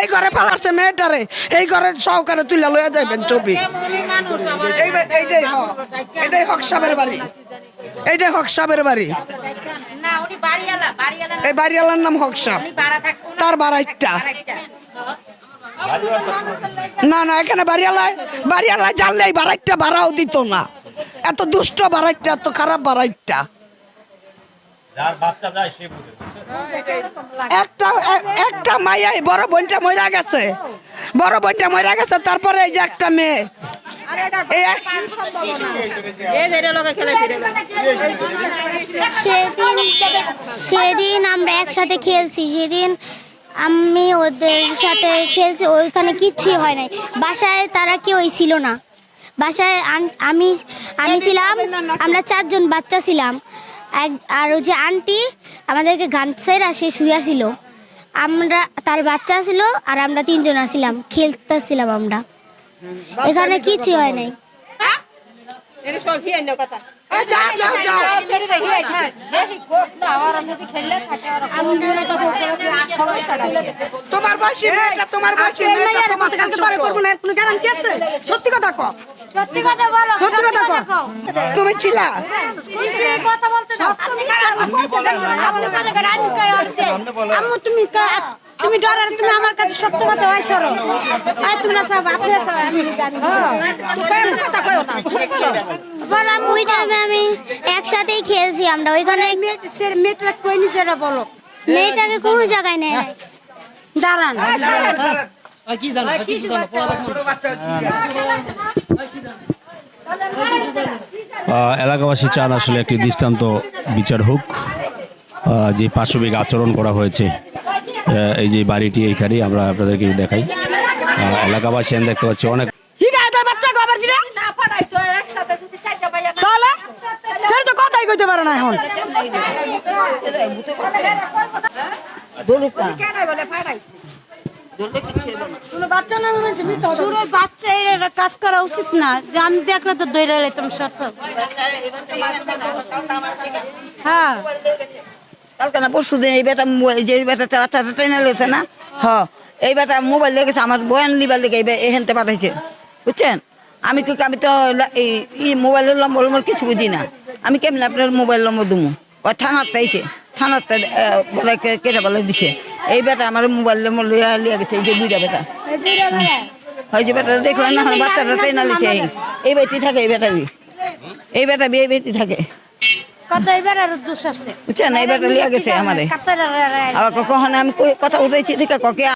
এই ঘরে ফালাচ্ছে মেয়েটারে, এই ঘরে সহকারে তুলে লইয়া যাইবেন ছবি। এইটাই হক সাহেবের বাড়ি, এইটাই হক সাহেবের বাড়ি। এই বাড়িওয়ালার নাম হক সাহেব, তার বাড়াইটা না না, এখানে বাড়িওয়ালা জানলে এই বাড়াইটা ভাড়াও দিত না। এত দুষ্ট বাড়াইটা, এত খারাপ বাড়াইটা। একটা মাইয়াই বড় বোনটা মইরা গেছে, বড় বোনটা মইরা গেছে। তারপরে এই যে একটা মেয়ে, সেদিন আমরা একসাথে খেলছি, সেদিন আমি ওদের সাথে খেলছি, ওইখানে কিচ্ছুই হয় নাই। বাসায় তারা কেউই ছিল না, বাসায় আমি ছিলাম, আমরা 4 জন বাচ্চা ছিলাম। আর ওই যে আন্টি আমাদেরকে গান ছেড়া সে শুয়া ছিল, আমরা তার বাচ্চা ছিল আর আমরা 3 জন ছিলাম, খেলতেছিলাম আমরা, এখানে কিছু হয় নাই। তোমার বয়সী মেয়েটা, তোমার বয়সী মেয়েটা তোমাকে কালকে পরে করব না, এর কোনো গ্যারান্টি আছে? সত্যি কথা কও, সত্যি কথা বলো, সত্যি কথা কও। তুমি ছিলা কথা বলতে দাও, আম্মু তুমি ডরার, তুমি আমার কাছে সত্য কথা হয় সরো। আয় তোমরা সব আপনারা সব আমি জানি কথা কও না, বললাম ওই টাইমে আমি একসাথেই খেলছি আমরা, ওইখানে মেয়েটা কই নি সেটা বলো। মেয়েটাকে কোনো জায়গায় নেয় নাই। দাঁড়ান, কি জানো কিছু জানো এলাকাবাসী চান আসলে একটি দৃষ্টান্ত বিচার হোক, যে পাশবিক আচরণ করা হয়েছে। এই যে বাড়িটি এইখানেই আমরা আপনাদেরকে দেখাই। এলাকাবাসী দেখতে পাচ্ছি অনেক কথাই কইতে পারে না এখন। কাজ করা উচিত না, যে আমি দেখলে তো দৌড়ে লেতাম সত্য। হ্যাঁ কালকে না পরশু দিন এই বেটা যে বেটা ট্রেনে লেগেছে না, এই বেটা মোবাইল লেগেছে আমার বয়ান লিবার লেগে এখানতে পাঠাইছে, বুঝছেন। আমি তো এই মোবাইলের নম্বর কিছু বুঝি না, আমি কেমন আপনার মোবাইল নম্বর দুমু। ওই থানারটা আইছে, থানারটা বলে কেটে বলে দিছে। এই বেটা আমার মোবাইল নম্বর লিয়ে গেছে, এই যে দুইটা বেটা, ওই যে বেটা দেখলেন না বাচ্চাটা ট্রেনে লিছে, এই বেটি থাকে, এই বেটা এই বেটি থাকে, বুঝছেন। এই বেটা লিয়ে গেছে আমারে, আবার কখন আমি কথা উঠেছি ঠিক আছে